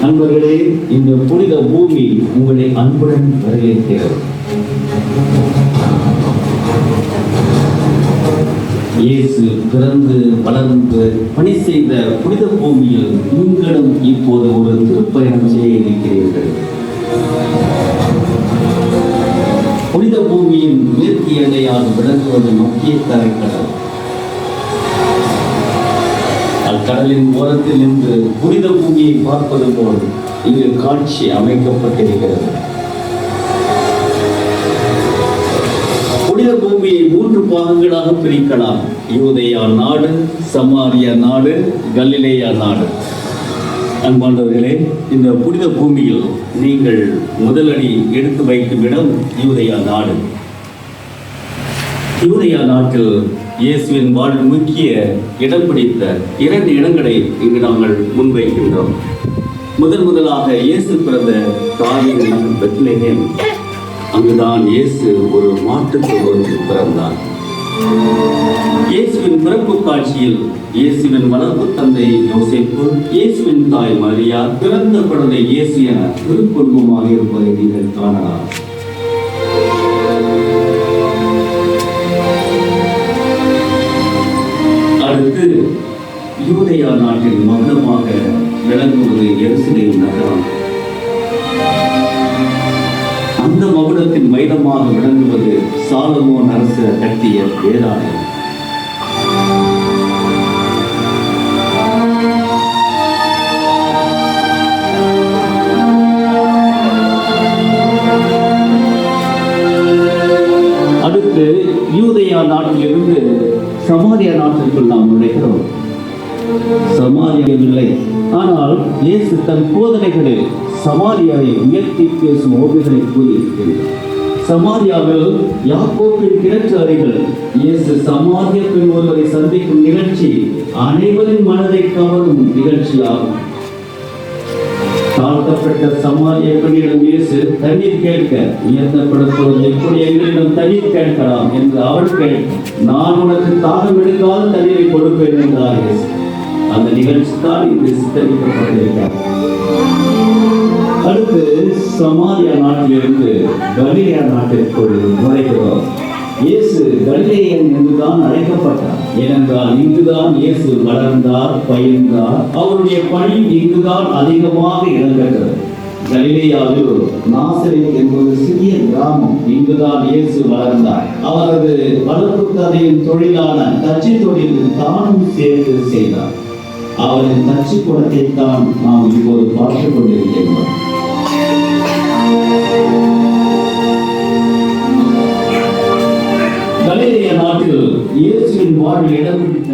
நண்பர்களே, இந்த புனித பூமி உங்களை அன்புடன் வரவேற்கிறது. இயேசு பிறந்து வளர்ந்து பணி செய்த புனித பூமியில் நீங்களும் இப்போது ஒரு திருப்பயணம் செய்ய இருக்கிறீர்கள். புனித பூமியின் மேற்கு எல்லையாக விளங்குவது முக்கிய தரைக்கடல். அக்கடலின் ஓரத்தில் நின்று புனித பூமியை பார்ப்பது போல் இங்கு காட்சி அமைக்கப்பட்டிருக்கிறது. புனித பூமியை 3 பாகங்களாக பிரிக்கலாம். யூதேயா நாடு, சமாரியா நாடு, கலிலேயா நாடு. அன்பாண்டவர்களே, இந்த புனித பூமியில் நீங்கள் முதலடி எடுத்து வைக்கும் இடம் யூதேயா நாடு. யூதேயா நாட்டில் இயேசுவின் வாழ்வில் முக்கிய இடம் பிடித்த 2 இடங்களை இங்கு நாங்கள் முன்வைக்கின்றோம். முதலாக இயேசு பிறந்த தாவீது நகர் பெத்லகேம். அங்குதான் இயேசு ஒரு மாட்டுத் தொழுவத்தில் பிறந்தார். இயேசுவின் பிறப்பு காட்சியில் இயேசுவின் வளர்ப்பு தந்தை யோசேப்பு, இயேசுவின் தாய் மரியா, பிறந்த குழந்தை இயேசு என திருக்குடும்பமாக இருப்பதை நீங்கள் காணலாம். அடுத்து யூதேயா நாட்டின் மகுடமாக விளங்குவது எருசலேம் நகரம். அந்த மகுடத்தின் மைதமாக விளங்குவது சாலமோன் அரசர் கட்டிய தேராலயம். அடுத்து யூதேயா நாட்டிலிருந்து சமாரியா நாட்டிற்குள் நாம் நுழைகிறோம். சமாரியாவில்லை, ஆனால் இயேசு தன் போதனைகளில் சமாரியாவை உயர்த்தி பேசும் ஓவியங்களை கூறியிருக்கிறார். சமாரியாவில் யாக்கோபின் கிணற்று அருகில் இயேசு சமாரிய பெண் ஒருவரை சந்திக்கும் நிகழ்ச்சி அனைவரின் மனதை கவரும் நிகழ்ச்சியாகும். தாழ்த்தப்பட்ட சமாரிய பெண்ணிடம் இயேசு தண்ணீர் கேட்க, உயர்த்தப்படப்போது எப்படி எங்களிடம் தண்ணீர் கேட்கலாம் என்று அவள் கேட்க, நான் உனக்கு தாகம் எடுக்காத தண்ணீரை கொடுப்பேன் என்றார் இயேசு. அந்த நிகழ்ச்சி தான் இங்கு சித்தரிக்கப்பட்டிருக்கிறார். அடுத்து சமாரியா நாட்டிலிருந்து கலிலேயா நாட்டிற்குள் நுழைகிறோம். இயேசு கலிலேயன் என்றுதான் அழைக்கப்பட்டார். ஏனென்றால் இங்குதான் இயேசு வளர்ந்தார், பயின்றார். அவருடைய பணி இங்குதான் அதிகமாக இடம்பெற்றது. கலிலேயாவில் நாசரேத் என்பது சிறிய கிராமம். இங்குதான் இயேசு வளர்ந்தார். அவரது வளர்ப்பு தந்தையின் தொழிலான தச்சு தொழில் தானும் சேர்த்து செய்தார். அவரின் தச்சு குடத்தை தான் நாம் இப்போது பார்த்துக் கொண்டிருக்கின்றோம். கலிலேயா நாட்டில் இயேசுவின் வாழ்வில் இடம் பிடித்த